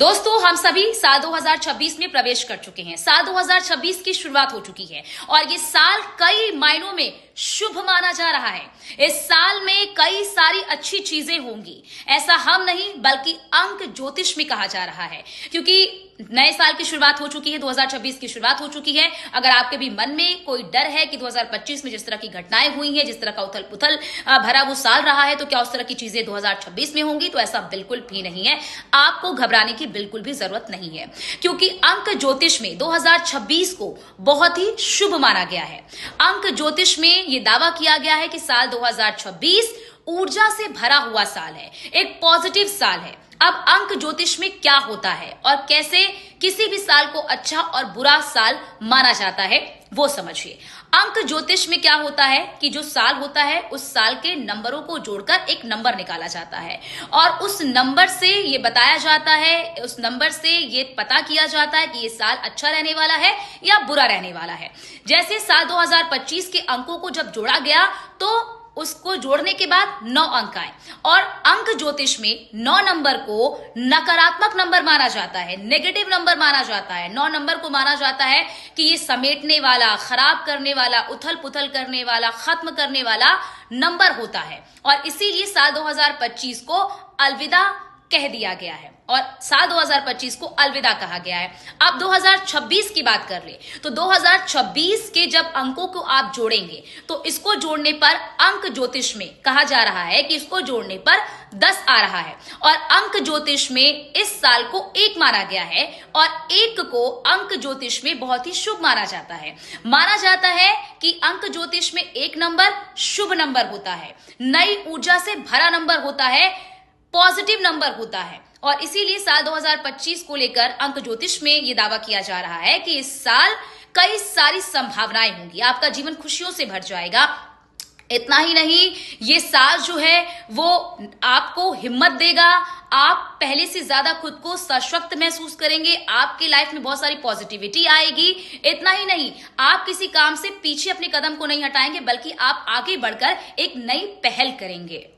दोस्तों, हम सभी साल 2026 में प्रवेश कर चुके हैं। साल 2026 की शुरुआत हो चुकी है और ये साल कई मायनों में शुभ माना जा रहा है। इस साल में कई सारी अच्छी चीजें होंगी। ऐसा हम नहीं बल्कि अंक ज्योतिष में कहा जा रहा है, क्योंकि नए साल की शुरुआत हो चुकी है, 2026 की शुरुआत हो चुकी है। अगर आपके भी मन में कोई डर है कि 2025 में जिस तरह की घटनाएं हुई हैं, जिस तरह का उथल पुथल भरा वो साल रहा है, तो क्या उस तरह की चीजें 2026 में होंगी? तो ऐसा बिल्कुल भी नहीं है। आपको घबराने की बिल्कुल भी जरूरत नहीं है, क्योंकि अंक ज्योतिष में 2026 को बहुत ही शुभ माना गया है। अंक ज्योतिष में यह दावा किया गया है कि साल 2026 ऊर्जा से भरा हुआ साल है, एक पॉजिटिव साल है। अब अंक ज्योतिष में क्या होता है और कैसे किसी भी साल को अच्छा और बुरा साल माना जाता है, वो समझिए। अंक ज्योतिष में क्या होता है कि जो साल होता है उस साल के नंबरों को जोड़कर एक नंबर निकाला जाता है और उस नंबर से ये बताया जाता है, उस नंबर से ये पता किया जाता है कि ये साल अच्छा रहने वाला है या बुरा रहने वाला है। जैसे साल 2025 के अंकों को जब जोड़ा गया तो उसको जोड़ने के बाद 9 अंक आए और अंक ज्योतिष में 9 नंबर को नकारात्मक नंबर माना जाता है, नेगेटिव नंबर माना जाता है। 9 नंबर को माना जाता है कि ये समेटने वाला, खराब करने वाला, उथल पुथल करने वाला, खत्म करने वाला नंबर होता है और इसीलिए साल 2025 को अलविदा कह दिया गया है और साल 2025 को अलविदा कहा गया है। अब 2026 की बात कर ले तो 2026 के जब अंकों को आप जोड़ेंगे तो इसको जोड़ने पर अंक ज्योतिष में कहा जा रहा है कि इसको जोड़ने पर 10 आ रहा है और अंक ज्योतिष में इस साल को 1 माना गया है और 1 को अंक ज्योतिष में बहुत ही शुभ माना जाता है। माना जाता है कि अंक ज्योतिष में 1 नंबर शुभ नंबर होता है, नई ऊर्जा से भरा नंबर होता है, पॉजिटिव नंबर होता है और इसीलिए साल 2025 को लेकर अंक ज्योतिष में यह दावा किया जा रहा है कि इस साल कई सारी संभावनाएं होंगी, आपका जीवन खुशियों से भर जाएगा। इतना ही नहीं, ये साल जो है वो आपको हिम्मत देगा, आप पहले से ज्यादा खुद को सशक्त महसूस करेंगे, आपकी लाइफ में बहुत सारी पॉजिटिविटी आएगी। इतना ही नहीं, आप किसी काम से पीछे अपने कदम को नहीं हटाएंगे बल्कि आप आगे बढ़कर एक नई पहल करेंगे।